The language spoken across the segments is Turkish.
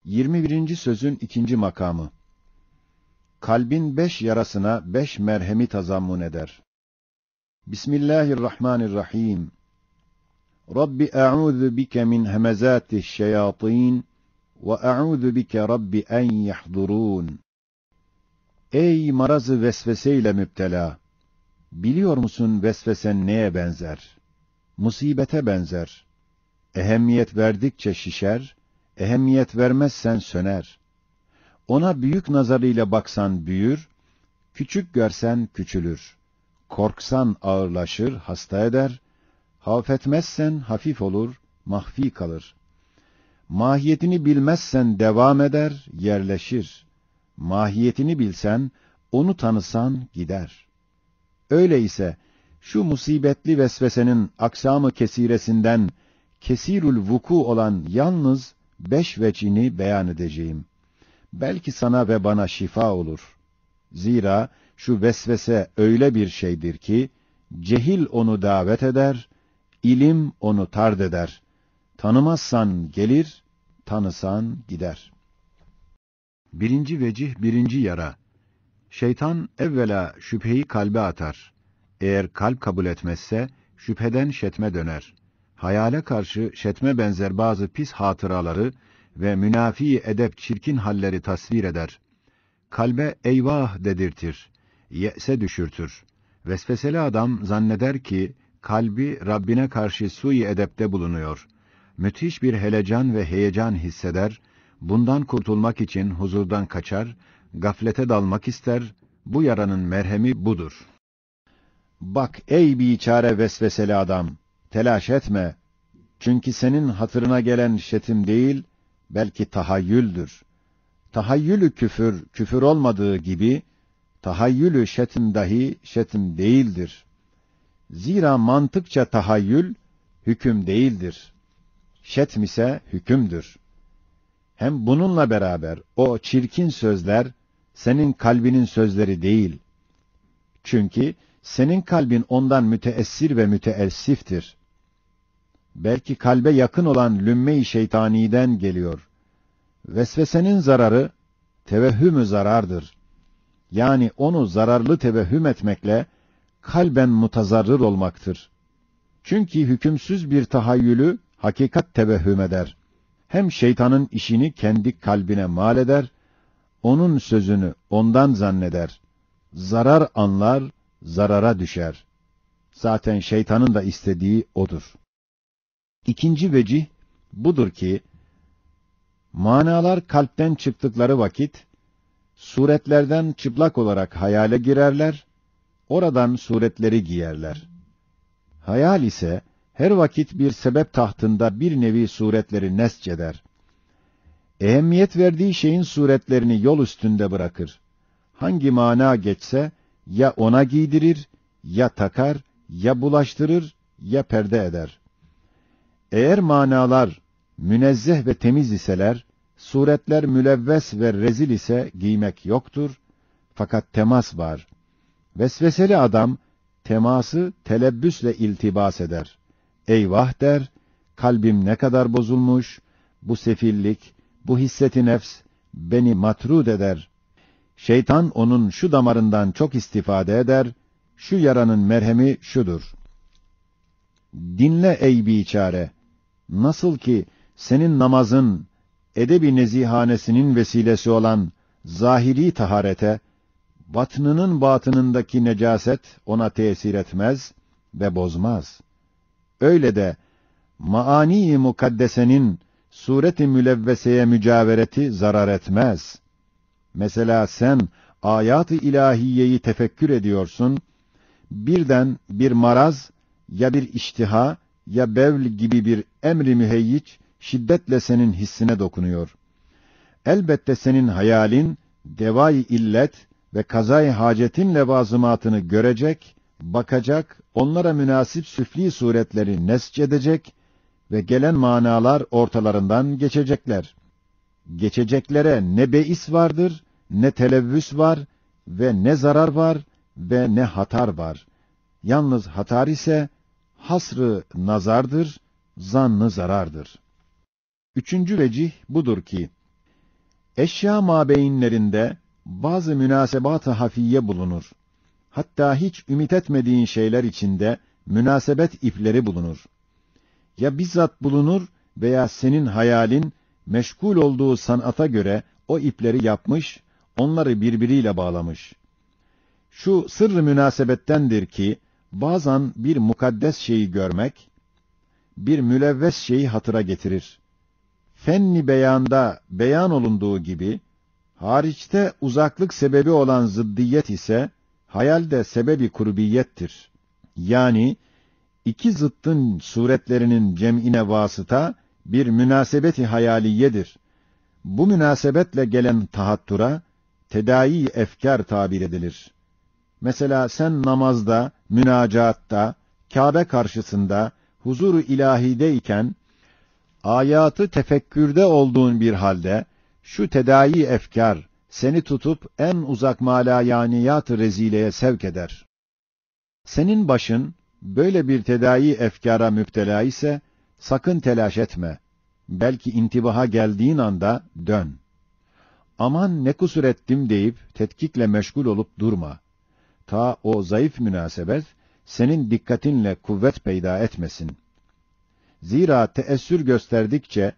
21. sözün 2. makamı. Kalbin 5 yarasına 5 merhemi tazammun eder. Bismillahirrahmanirrahim. Rabbi e'ûzu bike min hemezâti'ş-şeyâtîn ve e'ûzu bike Rabbi en yahdurûn. Ey marazı vesveseyle müptela! Biliyor musun vesvesen neye benzer? Musibete benzer. Ehemmiyet verdikçe şişer, ehemmiyet vermezsen söner. Ona büyük nazarıyla baksan büyür, küçük görsen küçülür. Korksan ağırlaşır, hasta eder, hafetmezsen hafif olur, mahfi kalır. Mahiyetini bilmezsen devam eder, yerleşir. Mahiyetini bilsen, onu tanısan gider. Öyleyse, şu musibetli vesvesenin aksamı kesiresinden, kesirül vuku olan yalnız 5 vecini beyan edeceğim. Belki sana ve bana şifa olur. Zira şu vesvese öyle bir şeydir ki, cehil onu davet eder, ilim onu tard eder. Tanımazsan gelir, tanısan gider. 1. vecih 1. yara. Şeytan evvela şüpheyi kalbe atar. Eğer kalp kabul etmezse, şüpheden şetme döner. Hayale karşı şetme benzer bazı pis hatıraları ve münafi edep çirkin halleri tasvir eder. Kalbe eyvah dedirtir, ye'se düşürtür. Vesveseli adam zanneder ki, kalbi Rabbine karşı sui edepte bulunuyor. Müthiş bir helecan ve heyecan hisseder, bundan kurtulmak için huzurdan kaçar, gaflete dalmak ister, bu yaranın merhemi budur. Bak ey biçare vesveseli adam, telaş etme. Çünkü senin hatırına gelen şetim değil, belki tahayyüldür. Tahayyülü küfür, küfür olmadığı gibi, tahayyülü şetim dahi şetim değildir. Zira mantıkça tahayyül, hüküm değildir. Şetm ise hükümdür. Hem bununla beraber o çirkin sözler, senin kalbinin sözleri değil. Çünkü senin kalbin ondan müteessir ve müteessiftir. Belki kalbe yakın olan lümme-i şeytaniden geliyor. Vesvesenin zararı, tevehhüm-ü zarardır. Yani onu zararlı tevehhüm etmekle, kalben mutazarrır olmaktır. Çünkü hükümsüz bir tahayyülü, hakikat tevehhüm eder. Hem şeytanın işini kendi kalbine mal eder, onun sözünü ondan zanneder. Zarar anlar, zarara düşer. Zaten şeytanın da istediği odur. 2. vecih budur ki, manalar kalpten çıktıkları vakit, suretlerden çıplak olarak hayale girerler, oradan suretleri giyerler. Hayal ise, her vakit bir sebep tahtında bir nevi suretleri nesç eder. Ehemmiyet verdiği şeyin suretlerini yol üstünde bırakır. Hangi mana geçse, ya ona giydirir, ya takar, ya bulaştırır, ya perde eder. Eğer manalar münezzeh ve temiz iseler, suretler mülevves ve rezil ise giymek yoktur, fakat temas var. Vesveseli adam, teması telebbüsle iltibas eder. Eyvah der, kalbim ne kadar bozulmuş, bu sefillik, bu hisseti nefs, beni matrud eder. Şeytan onun şu damarından çok istifade eder, şu yaranın merhemi şudur. Dinle ey biçare! Nasıl ki senin namazın, edebi nezihanesinin vesilesi olan zahiri taharete, batnının batınındaki necaset ona tesir etmez ve bozmaz. Öyle de, maani-i mukaddesenin, suret-i mülevveseye mücavereti zarar etmez. Mesela sen, ayat-ı ilahiyeyi tefekkür ediyorsun, birden bir maraz, ya bir iştiha, ya bevl gibi bir emri müheyyiç, şiddetle senin hissine dokunuyor. Elbette senin hayalin, devai illet ve kazay hacetin levazımatını görecek, bakacak, onlara münasip süfli suretleri nesç edecek ve gelen manalar ortalarından geçecekler. Geçeceklere ne beis vardır, ne televvüs var ve ne zarar var ve ne hatar var. Yalnız hatar ise hasrı nazardır, zannı zarardır. 3. vecih budur ki, Eşya mabeyinlerinde bazı münasebat-ı hafiye bulunur. Hatta hiç ümit etmediğin şeyler içinde münasebet ipleri bulunur. Ya bizzat bulunur veya senin hayalin meşgul olduğu sanata göre o ipleri yapmış, onları birbiriyle bağlamış. Şu sırrı münasebettendir ki bazen bir mukaddes şeyi görmek bir mülevves şeyi hatıra getirir. Fenni beyanda beyan olunduğu gibi hariçte uzaklık sebebi olan zıddiyet ise hayalde sebebi kurbiyettir. Yani iki zıttın suretlerinin cem'ine vasıta bir münasebeti hayaliyedir. Bu münasebetle gelen tahattura tedai efkar tabir edilir. Mesela sen namazda, münacatta, Kâbe karşısında, huzur-u ilahideyken, ayatı tefekkürde olduğun bir halde, şu tedai efkar seni tutup en uzak malayaniyat-ı rezileye sevk eder. Senin başın böyle bir tedai efkara müptela ise sakın telaş etme. Belki intibaha geldiğin anda dön. Aman ne kusur ettim deyip tetkikle meşgul olup durma. Ta o zayıf münasebet senin dikkatinle kuvvet peyda etmesin. Zira teessür gösterdikçe,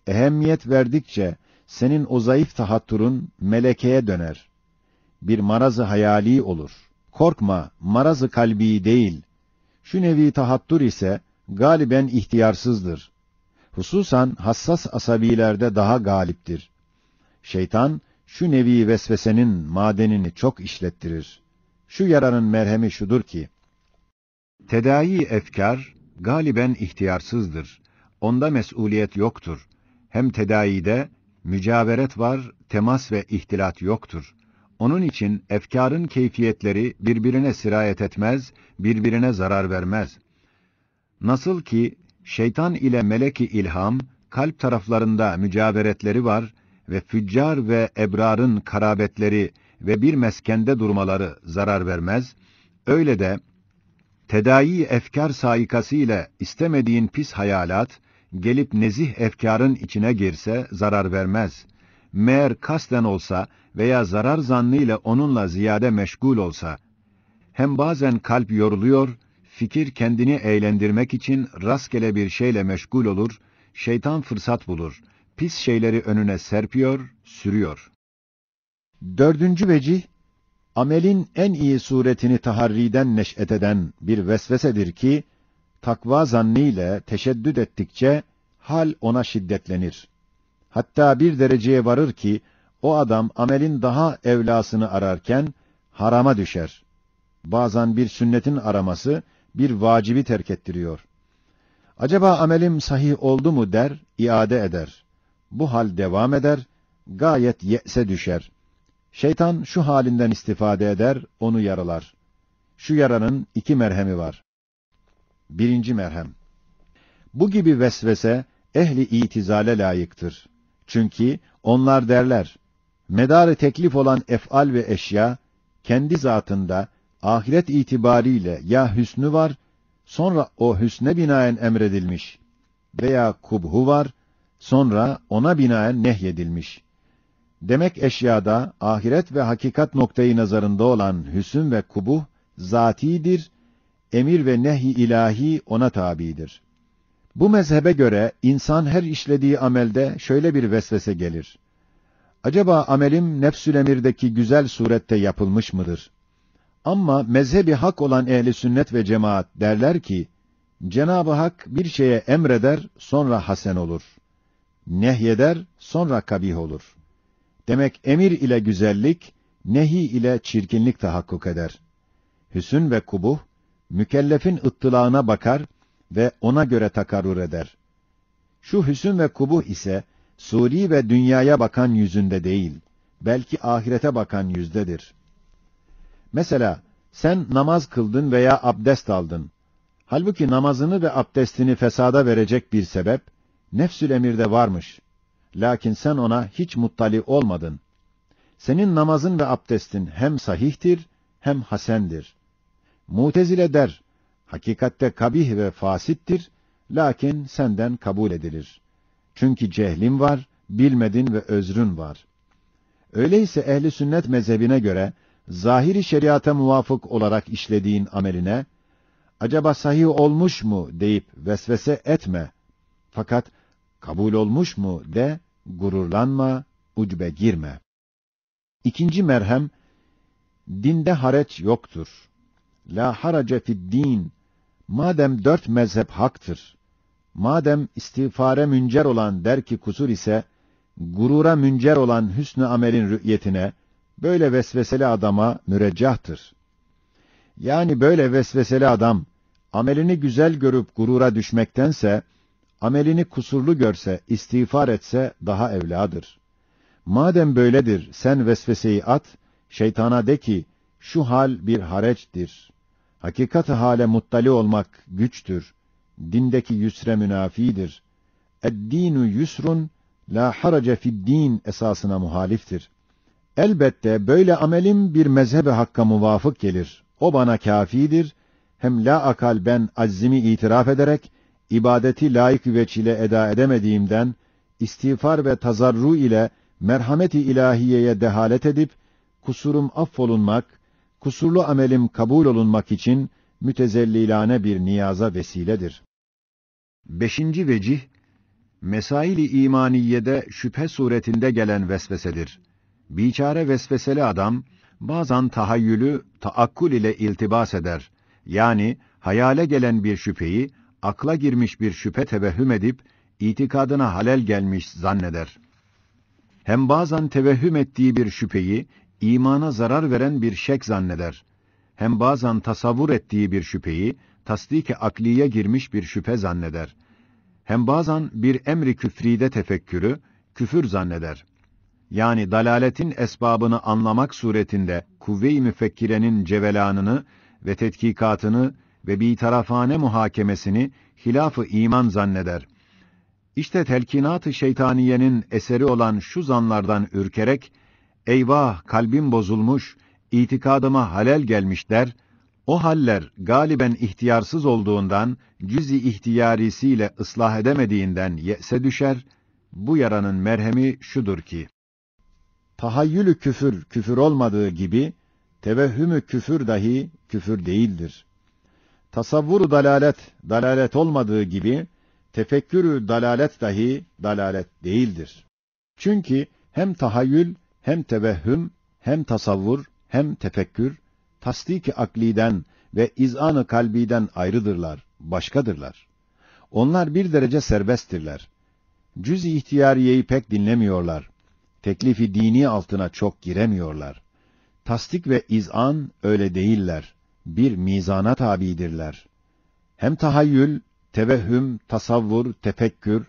ehemmiyet verdikçe senin o zayıf tahatturun melekeye döner. Bir marazı hayali olur. Korkma, marazı kalbi değil. Şu nevi tahattur ise galiben ihtiyarsızdır. Hususan hassas asabilerde daha galiptir. Şeytan şu nevi vesvesenin madenini çok işlettirir. Şu yaranın merhemi şudur ki, tedai efkar galiben ihtiyarsızdır. Onda mesuliyet yoktur. Hem tedaide mücaveret var, temas ve ihtilat yoktur. Onun için efkarın keyfiyetleri birbirine sirayet etmez, birbirine zarar vermez. Nasıl ki şeytan ile melek-i ilham kalp taraflarında mücaveretleri var ve füccar ve ebrarın karabetleri ve bir meskende durmaları zarar vermez, öyle de tedai efkar saikası ile istemediğin pis hayalat gelip nezih efkarın içine girse zarar vermez. Meğer kasten olsa veya zarar zannıyla onunla ziyade meşgul olsa, hem bazen kalp yoruluyor, fikir kendini eğlendirmek için rastgele bir şeyle meşgul olur, şeytan fırsat bulur, pis şeyleri önüne serpiyor, sürüyor. Dördüncü vecih, amelin en iyi suretini taharriden neş'et eden bir vesvesedir ki, takva zannıyla teşeddüd ettikçe hal ona şiddetlenir. Hatta bir dereceye varır ki, o adam amelin daha evlasını ararken harama düşer. Bazen bir sünnetin araması bir vacibi terk ettiriyor. Acaba amelim sahih oldu mu der, iade eder. Bu hal devam eder, gayet ye'se düşer. Şeytan şu halinden istifade eder, onu yaralar. Şu yaranın iki merhemi var. Birinci merhem. Bu gibi vesvese ehli itizale layıktır. Çünkü onlar derler, medar-ı teklif olan ef'al ve eşya, kendi zatında, ahiret itibariyle ya hüsnü var, sonra o hüsne binaen emredilmiş veya kubhu var, sonra ona binaen nehyedilmiş. Demek eşyada ahiret ve hakikat noktayı nazarında olan hüsn ve kubuh zatidir, emir ve nehy ilahi ona tabidir. Bu mezhebe göre insan her işlediği amelde şöyle bir vesvese gelir. Acaba amelim nefsül emirdeki güzel surette yapılmış mıdır? Ama mezhebi hak olan ehli sünnet ve cemaat derler ki, Cenab-ı Hak bir şeye emreder, sonra hasen olur. Nehyeder, sonra kabih olur. Demek emir ile güzellik, nehi ile çirkinlik tahakkuk eder. Hüsn ve kubuh, mükellefin ıttılağına bakar ve ona göre takarrur eder. Şu hüsn ve kubuh ise, suri ve dünyaya bakan yüzünde değil, belki ahirete bakan yüzdedir. Mesela, sen namaz kıldın veya abdest aldın. Halbuki namazını ve abdestini fesada verecek bir sebep, nefsül emirde varmış. Lakin sen ona hiç muttali olmadın. Senin namazın ve abdestin hem sahihtir, hem hasendir. Mutezile der, hakikatte kabih ve fasittir, lakin senden kabul edilir. Çünkü cehlin var, bilmedin ve özrün var. Öyleyse ehli sünnet mezhebine göre zahiri şeriata muvafık olarak işlediğin ameline acaba sahih olmuş mu deyip vesvese etme. Fakat kabul olmuş mu de, gururlanma, ucbe girme. İkinci merhem, dinde haraç yoktur. La harace fid din. Madem dört mezhep haktır, madem istiğfare müncer olan derki kusur ise, gurura müncer olan hüsnü amelin rü'yetine, böyle vesveseli adama müreccahtır. Yani böyle vesveseli adam, amelini güzel görüp gurura düşmektense, amelini kusurlu görse, istiğfar etse daha evladır. Madem böyledir, sen vesveseyi at, şeytana de ki, şu hal bir hareçtir. Hakikat-ı hale muttali olmak güçtür. Dindeki yüsre münafidir. Ed-dinu yusrun, la harace fid-din esasına muhaliftir. Elbette böyle amelim bir mezhebe hakka muvafık gelir. O bana kâfidir. Hem la akal ben aczimi itiraf ederek, ibadeti layık veçile eda edemediğimden, istiğfar ve tazarru ile merhamet-i ilahiyeye dehalet edip, kusurum affolunmak, kusurlu amelim kabul olunmak için mütezellilane bir niyaza vesiledir. Beşinci vecih, mesail-i imaniyede şüphe suretinde gelen vesvesedir. Biçare vesveseli adam, bazen tahayyülü taakkul ile iltibas eder. Yani hayale gelen bir şüpheyi, akla girmiş bir şüphe tevehhüm edip, itikadına halel gelmiş zanneder. Hem bazen tevehhüm ettiği bir şüpheyi, imana zarar veren bir şek zanneder. Hem bazen tasavvur ettiği bir şüpheyi, tasdik-i akliye girmiş bir şüphe zanneder. Hem bazen bir emri küfride tefekkürü, küfür zanneder. Yani dalaletin esbabını anlamak suretinde kuvve-i müfekkirenin cevelanını ve tetkikatını ve bitarafane muhakemesini hilaf-ı iman zanneder. İşte telkinat-ı şeytaniyenin eseri olan şu zanlardan ürkerek, eyvah kalbim bozulmuş, itikadıma halel gelmiş der, o haller galiben ihtiyarsız olduğundan, cüz-i ihtiyarisiyle ıslah edemediğinden ye'se düşer, bu yaranın merhemi şudur ki, tahayyülü küfür, küfür olmadığı gibi, tevehhümü küfür dahi küfür değildir. Tasavvuru dalalet, dalalet olmadığı gibi, tefekkürü dalalet dahi dalalet değildir. Çünkü hem tahayyül, hem tevehhüm, hem tasavvur, hem tefekkür, tasdik-i akliden ve izan-ı kalbiden ayrıdırlar, başkadırlar. Onlar bir derece serbesttirler. Cüz-i ihtiyariyeyi pek dinlemiyorlar. Teklifi dini altına çok giremiyorlar. Tasdik ve izan öyle değiller. Bir mizana tabidirler. Hem tahayyül, tevehhüm, tasavvur, tefekkür,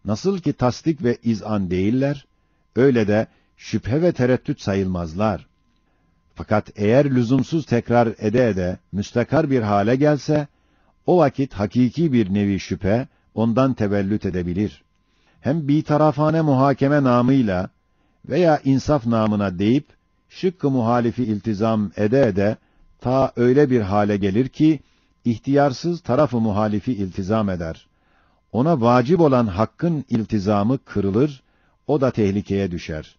nasıl ki tasdik ve izan değiller, öyle de şüphe ve tereddüt sayılmazlar. Fakat eğer lüzumsuz tekrar ede ede müstakar bir hale gelse, o vakit hakiki bir nevi şüphe ondan tevellüt edebilir. Hem bitarafane muhakeme namıyla veya insaf namına deyip, şıkkı muhalifi iltizam ede ede, ta öyle bir hale gelir ki, ihtiyarsız tarafı muhalifi iltizam eder. Ona vacip olan hakkın iltizamı kırılır, o da tehlikeye düşer.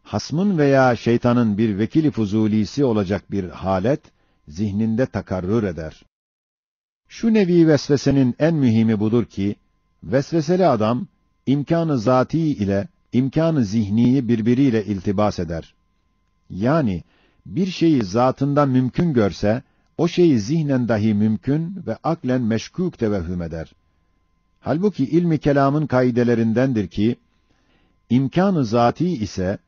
Hasmın veya şeytanın bir vekili fuzulisi olacak bir halet, zihninde takarrür eder. Şu nevi vesvesenin en mühimi budur ki, vesveseli adam, imkân-ı zâtî ile imkân-ı zihniyi birbiriyle iltibas eder. Yani, bir şeyi zatında mümkün görse, o şeyi zihnen dahi mümkün ve aklen meşkûk tevehhüm eder. Halbuki ilmi kelamın kaidelerindendir ki, imkân-ı zâtî ise,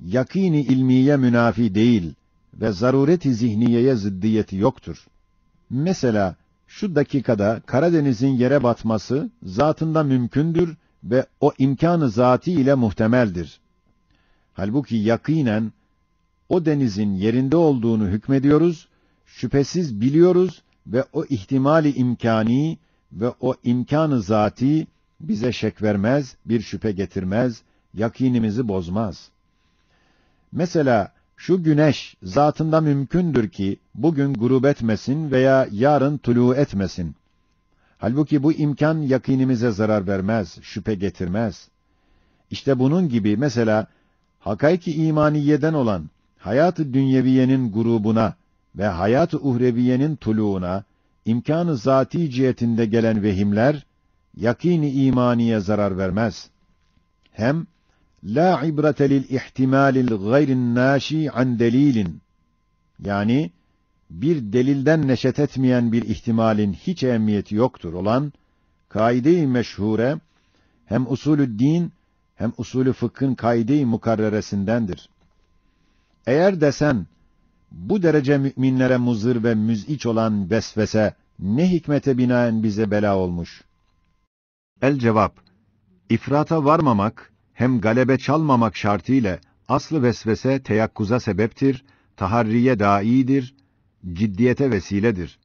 yakîn-i ilmiye münafi değil ve zaruret-i zihniyeye ziddiyeti yoktur. Mesela, şu dakikada Karadeniz'in yere batması, zatında mümkündür ve o imkân-ı zâtî ile muhtemeldir. Halbuki yakînen, o denizin yerinde olduğunu hükmediyoruz, şüphesiz biliyoruz ve o ihtimali imkâni ve o imkân-ı zâtî bize şek vermez, bir şüphe getirmez, yakînimizi bozmaz. Mesela şu güneş zatında mümkündür ki bugün gurub etmesin veya yarın tulû etmesin. Halbuki bu imkan yakînimize zarar vermez, şüphe getirmez. İşte bunun gibi mesela hakaiki imaniyeden olan hayat-ı dünyeviyenin grubuna ve hayat-ı uhreviyenin tuluğuna imkân-ı zâtî cihetinde gelen vehimler yakîn-i imaniye zarar vermez. Hem la ibrete lil ihtimalil gayrin nâşi an delilin, yani bir delilden neşet etmeyen bir ihtimalin hiç ehemmiyeti yoktur olan kaide-i meşhure hem usulü'd-din hem usulü fıkhın kaide-i mukarreresindendir. Eğer desen bu derece müminlere muzır ve müz'iç olan vesvese ne hikmete binaen bize bela olmuş? El cevap: İfrata varmamak hem galebe çalmamak şartıyla aslı vesvese teyakkuza sebeptir, taharriye dâidir, ciddiyete vesiledir.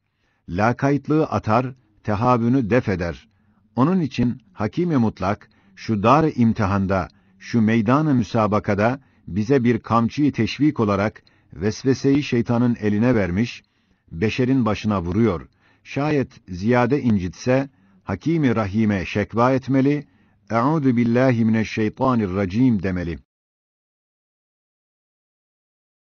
Lakaytlığı atar, tehavünü def eder. Onun için Hakim-i Mutlak şu dar-ı imtihanda, şu meydan-ı müsabakada bize bir kamçıyı teşvik olarak vesveseyi şeytanın eline vermiş, beşerin başına vuruyor. Şayet ziyade incitse Hakim-i Rahim'e şekva etmeli, "Eûzu billahi mineşşeytanirracîm" demeli.